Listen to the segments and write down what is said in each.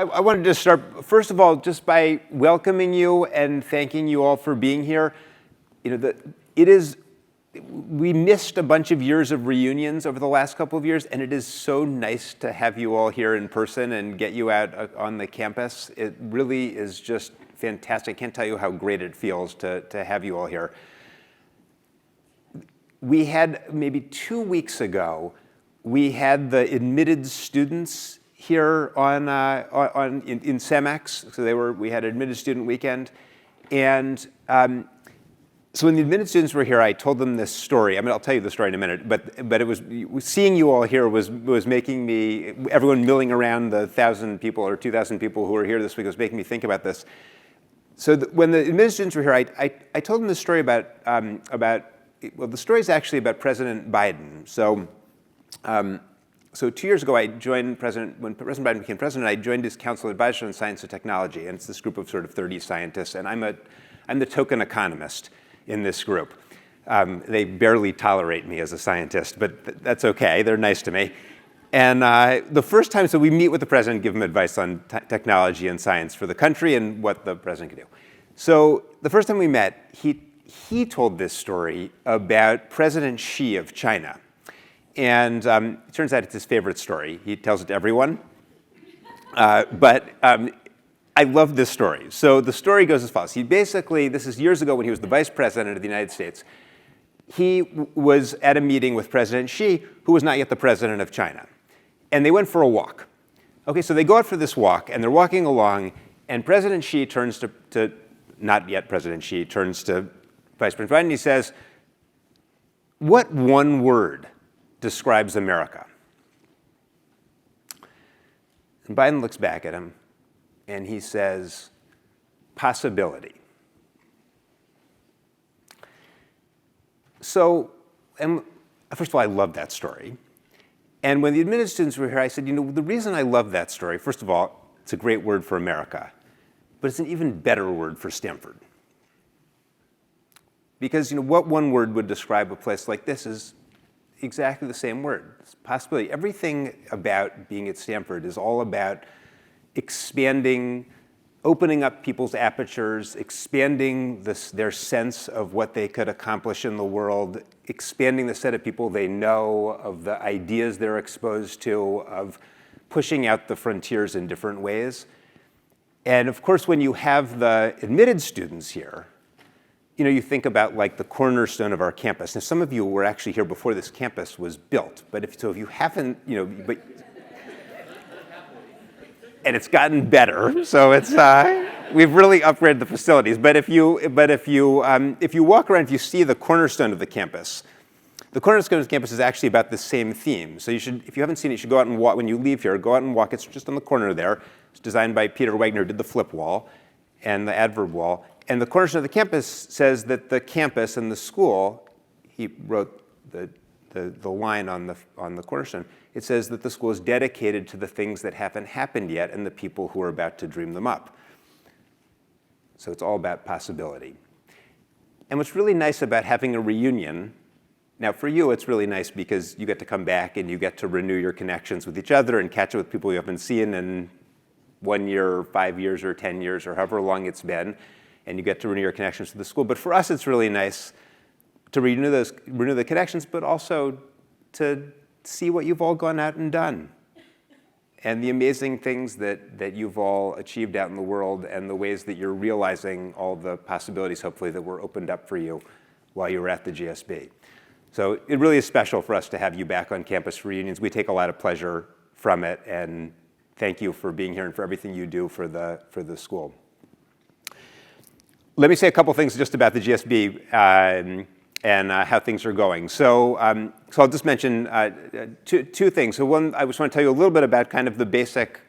I wanted to start, first of all, just by welcoming you and thanking you all for being here. We missed a bunch of years of reunions over the last couple of years, and it is so nice to have you all here in person and get you out on the campus. It really is just fantastic. I can't tell you how great it feels to have you all here. We had, maybe 2 weeks ago, we had the admitted students here in CEMEX. So we had an admitted student weekend. And so when the admitted students were here, I told them this story. I mean, I'll tell you the story in a minute, but it was, seeing you all here was making me, everyone milling around the 1,000 people or 2,000 people who were here this week was making me think about this. So when the admitted students were here, I told them this story about, well, the story is actually about President Biden. So 2 years ago, when President Biden became president, I joined his Council of Advisors on Science and Technology, and it's this group of sort of 30 scientists, and I'm the token economist in this group. They barely tolerate me as a scientist, but that's okay. They're nice to me. And the first time, so we meet with the president, give him advice on technology and science for the country and what the president could do. So the first time we met, he told this story about President Xi of China. And it turns out it's his favorite story. He tells it to everyone. But I love this story. So the story goes as follows. This is years ago when he was the vice president of the United States. He was at a meeting with President Xi, who was not yet the president of China. And they went for a walk. Okay, so they go out for this walk, and they're walking along, and President Xi turns to not yet President Xi, turns to Vice President Biden, and he says, "What one word describes America?" And Biden looks back at him, and he says, "Possibility." So, first of all, I love that story. And when the admitted students were here, I said, the reason I love that story, first of all, it's a great word for America, but it's an even better word for Stanford. Because, what one word would describe a place like this is exactly the same word. It's possibility. Everything about being at Stanford is all about expanding, opening up people's apertures, expanding their sense of what they could accomplish in the world, expanding the set of people they know, of the ideas they're exposed to, of pushing out the frontiers in different ways. And of course, when you have the admitted students here, you think about like the cornerstone of our campus. Now, some of you were actually here before this campus was built, but if you haven't, and it's gotten better, so it's we've really upgraded the facilities. But if you walk around, if you see the cornerstone of the campus of the campus is actually about the same theme. So if you haven't seen it, you should go out and walk when you leave here. Go out and walk. It's just on the corner there. It's designed by Peter Wagner, who did the flip wall and the adverb wall. And the cornerstone of the campus says that the campus and the school, he wrote the line on the cornerstone. It says that the school is dedicated to the things that haven't happened yet and the people who are about to dream them up. So it's all about possibility. And what's really nice about having a reunion, now for you it's really nice because you get to come back and you get to renew your connections with each other and catch up with people you haven't seen in 1 year, or 5 years, or 10 years, or however long it's been, and you get to renew your connections with the school. But for us, it's really nice to renew the connections, but also to see what you've all gone out and done, and the amazing things that you've all achieved out in the world, and the ways that you're realizing all the possibilities, hopefully, that were opened up for you while you were at the GSB. So it really is special for us to have you back on campus for reunions. We take a lot of pleasure from it, and thank you for being here and for everything you do for the school. Let me say a couple things just about the GSB and how things are going. So I'll just mention two things. So one, I just want to tell you a little bit about kind of the basic,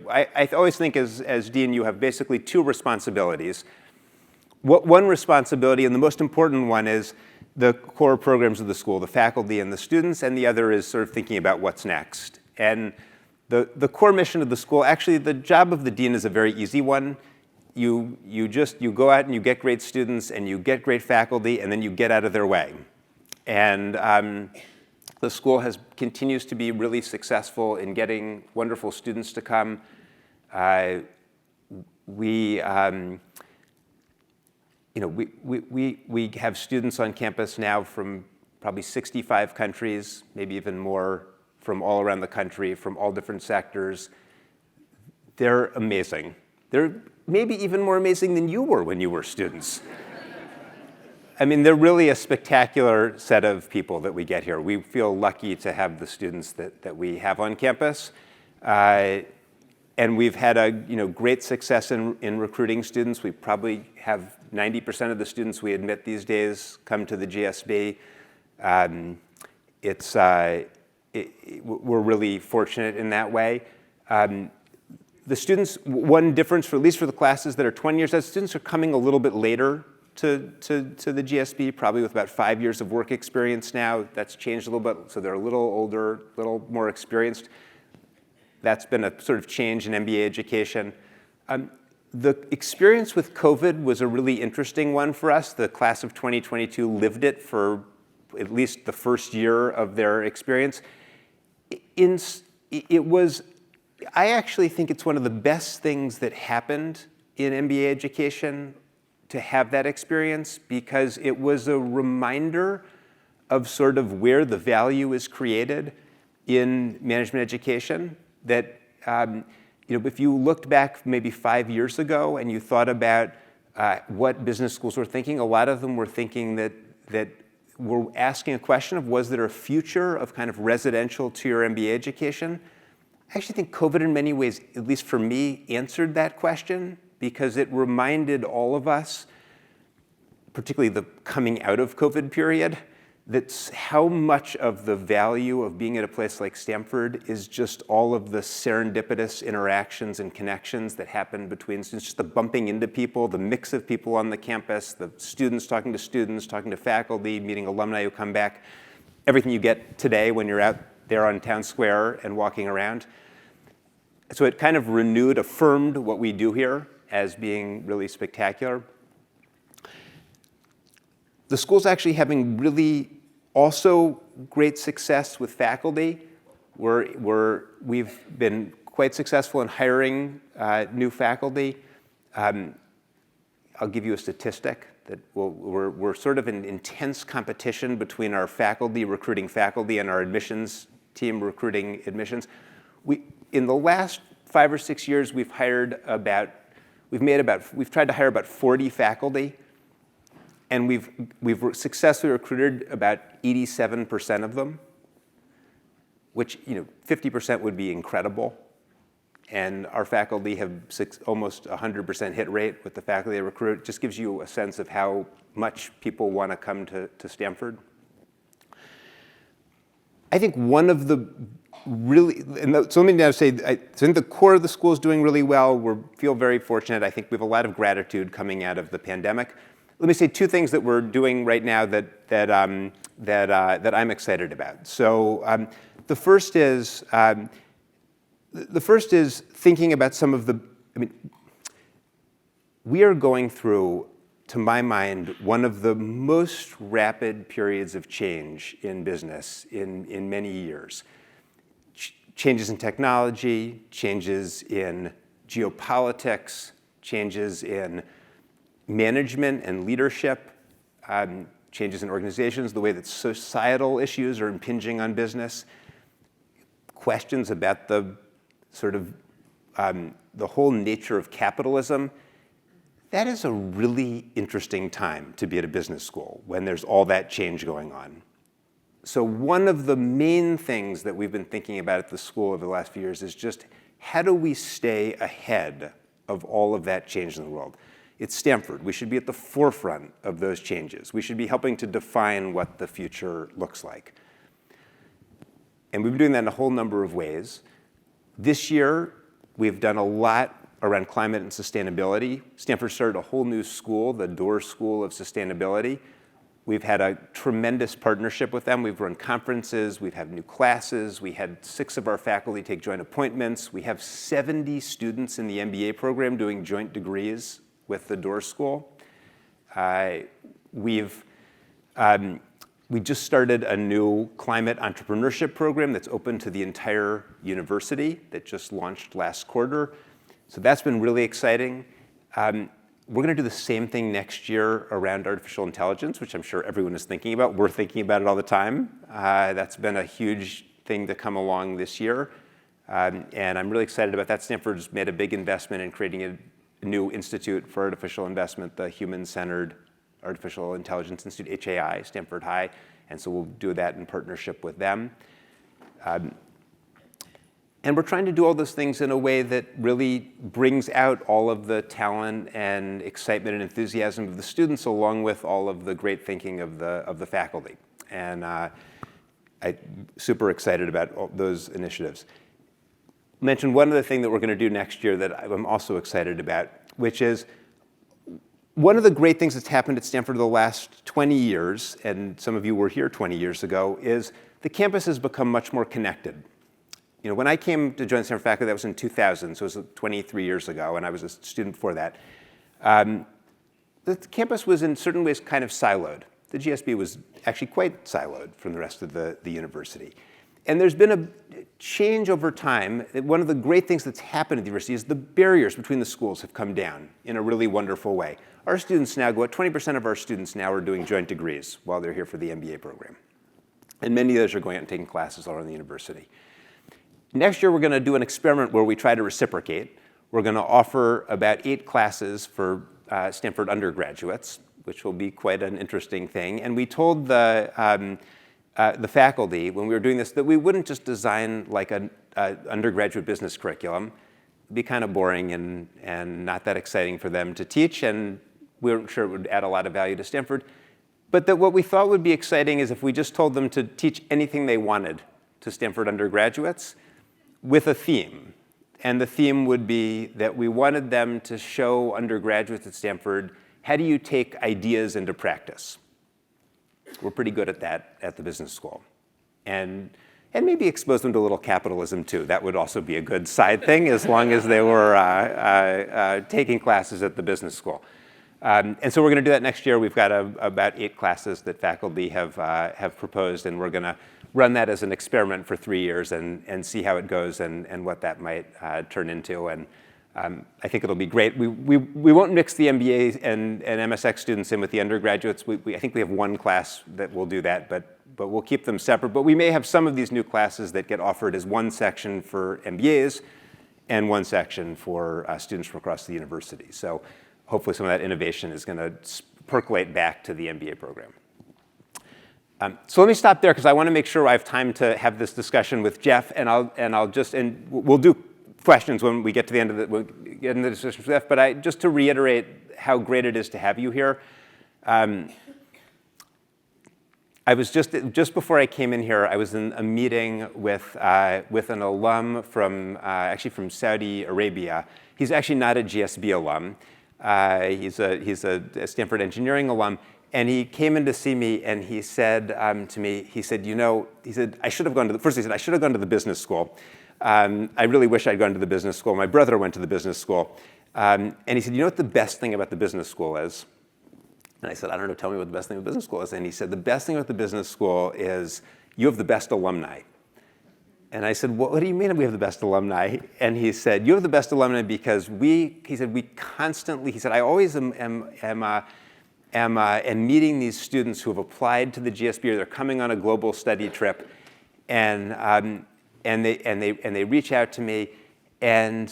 I always think as dean, you have basically two responsibilities. One responsibility, and the most important one, is the core programs of the school, the faculty and the students, and the other is sort of thinking about what's next. And the core mission of the school, actually the job of the dean is a very easy one. You go out and you get great students and you get great faculty, and then you get out of their way. And the school continues to be really successful in getting wonderful students to come. We have students on campus now from probably 65 countries, maybe even more, from all around the country, from all different sectors. They're amazing. They're maybe even more amazing than you were when you were students. I mean, they're really a spectacular set of people that we get here. We feel lucky to have the students that we have on campus. And we've had a great success in recruiting students. We probably have 90% of the students we admit these days come to the GSB. We're really fortunate in that way. The students, one difference, at least for the classes that are 20 years old, students are coming a little bit later to the GSB, probably with about 5 years of work experience now. That's changed a little bit, so they're a little older, a little more experienced. That's been a sort of change in MBA education. The experience with COVID was a really interesting one for us. The class of 2022 lived it for at least the first year of their experience. I actually think it's one of the best things that happened in MBA education to have that experience, because it was a reminder of sort of where the value is created in management education. That if you looked back maybe 5 years ago and you thought about what business schools were thinking, a lot of them were thinking that we're asking a question of, was there a future of kind of residential two-year MBA education? I actually think COVID in many ways, at least for me, answered that question, because it reminded all of us, particularly the coming out of COVID period, that's how much of the value of being at a place like Stanford is just all of the serendipitous interactions and connections that happen between students, just the bumping into people, the mix of people on the campus, the students, talking to faculty, meeting alumni who come back, everything you get today when you're out there on Town Square and walking around. So it kind of affirmed what we do here as being really spectacular. The school's actually having really also great success with faculty. We've been quite successful in hiring new faculty. I'll give you a statistic that we're sort of in intense competition between our faculty recruiting faculty and our admissions team recruiting admissions. In the last 5 or 6 years, we've tried to hire about 40 faculty. And we've successfully recruited about 87% of them, which 50% would be incredible. And our faculty have almost 100% hit rate with the faculty they recruit. It just gives you a sense of how much people want to come to Stanford. I think one of the so let me now say, I think the core of the school is doing really well. We feel very fortunate. I think we have a lot of gratitude coming out of the pandemic. Let me say 2 things that we're doing right now that I'm excited about. So the first is thinking about some of the. We are going through, to my mind, one of the most rapid periods of change in business in many years. Changes in technology, changes in geopolitics, changes in management and leadership, changes in organizations, the way that societal issues are impinging on business, questions about the sort of the whole nature of capitalism. That is a really interesting time to be at a business school when there's all that change going on. So one of the main things that we've been thinking about at the school over the last few years is just how do we stay ahead of all of that change in the world? It's Stanford. We should be at the forefront of those changes. We should be helping to define what the future looks like. And we've been doing that in a whole number of ways. This year, we've done a lot around climate and sustainability. Stanford started a whole new school, the Doerr School of Sustainability. We've had a tremendous partnership with them. We've run conferences. We've had new classes. We had 6 of our faculty take joint appointments. We have 70 students in the MBA program doing joint degrees with the Doerr School. We just started a new climate entrepreneurship program that's open to the entire university that just launched last quarter. So that's been really exciting. We're going to do the same thing next year around artificial intelligence, which I'm sure everyone is thinking about. We're thinking about it all the time. That's been a huge thing to come along this year. And I'm really excited about that. Stanford's made a big investment in creating a new institute for artificial investment, the Human-Centered Artificial Intelligence Institute, HAI, Stanford High. And so we'll do that in partnership with them. And we're trying to do all those things in a way that really brings out all of the talent and excitement and enthusiasm of the students, along with all of the great thinking of the faculty. And I'm super excited about all those initiatives. Mention one other thing that we're going to do next year that I'm also excited about, which is one of the great things that's happened at Stanford the last 20 years, and some of you were here 20 years ago, is the campus has become much more connected. You know, when I came to join the Stanford faculty, that was in 2000, so it was 23 years ago, and I was a student before that. The campus was in certain ways kind of siloed. The GSB was actually quite siloed from the rest of the university. And there's been a change over time. One of the great things that's happened at the university is the barriers between the schools have come down in a really wonderful way. Our students now 20% of our students now are doing joint degrees while they're here for the MBA program. And many of those are going out and taking classes all around the university. Next year, we're going to do an experiment where we try to reciprocate. We're going to offer about 8 classes for Stanford undergraduates, which will be quite an interesting thing. And we told the faculty when we were doing this that we wouldn't just design like an undergraduate business curriculum. It'd be kind of boring and not that exciting for them to teach, and we weren't sure it would add a lot of value to Stanford. But that what we thought would be exciting is if we just told them to teach anything they wanted to Stanford undergraduates, with a theme. And the theme would be that we wanted them to show undergraduates at Stanford, how do you take ideas into practice? We're pretty good at that at the business school. And maybe expose them to a little capitalism too. That would also be a good side thing as long as they were taking classes at the business school. And so we're going to do that next year. We've got about 8 classes that faculty have proposed, and we're going to run that as an experiment for 3 years and see how it goes and what that might turn into. And I think it'll be great. We won't mix the MBA and MSX students in with the undergraduates. I think we have one class that will do that, but we'll keep them separate. But we may have some of these new classes that get offered as one section for MBAs and one section for students from across the university. So hopefully some of that innovation is going to percolate back to the MBA program. So let me stop there because I want to make sure I have time to have this discussion with Jeff, and we'll do questions when we get to the end of we'll get into the discussion with Jeff. But just to reiterate how great it is to have you here. I was just before I came in here, I was in a meeting with an alum from Saudi Arabia. He's actually not a GSB alum. He's a Stanford engineering alum. And he came in to see me, and he said to me, he said, I should have gone to the business school. I really wish I'd gone to the business school. My brother went to the business school. And he said, you know what the best thing about the business school is? And I said, I don't know, tell me what the best thing about the business school is. And he said, the best thing about the business school is you have the best alumni. And I said, what do you mean we have the best alumni? And he said, you have the best alumni because I always am meeting these students who have applied to the GSB or they're coming on a global study trip, and they reach out to me, and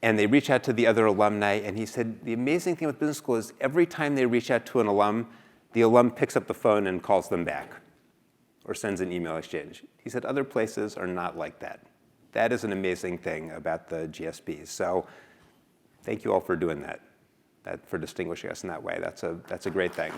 they reach out to the other alumni. And he said the amazing thing with business school is every time they reach out to an alum, the alum picks up the phone and calls them back, or sends an email exchange. He said other places are not like that. That is an amazing thing about the GSB. So thank you all for doing that. For distinguishing us in that way. That's a great thing.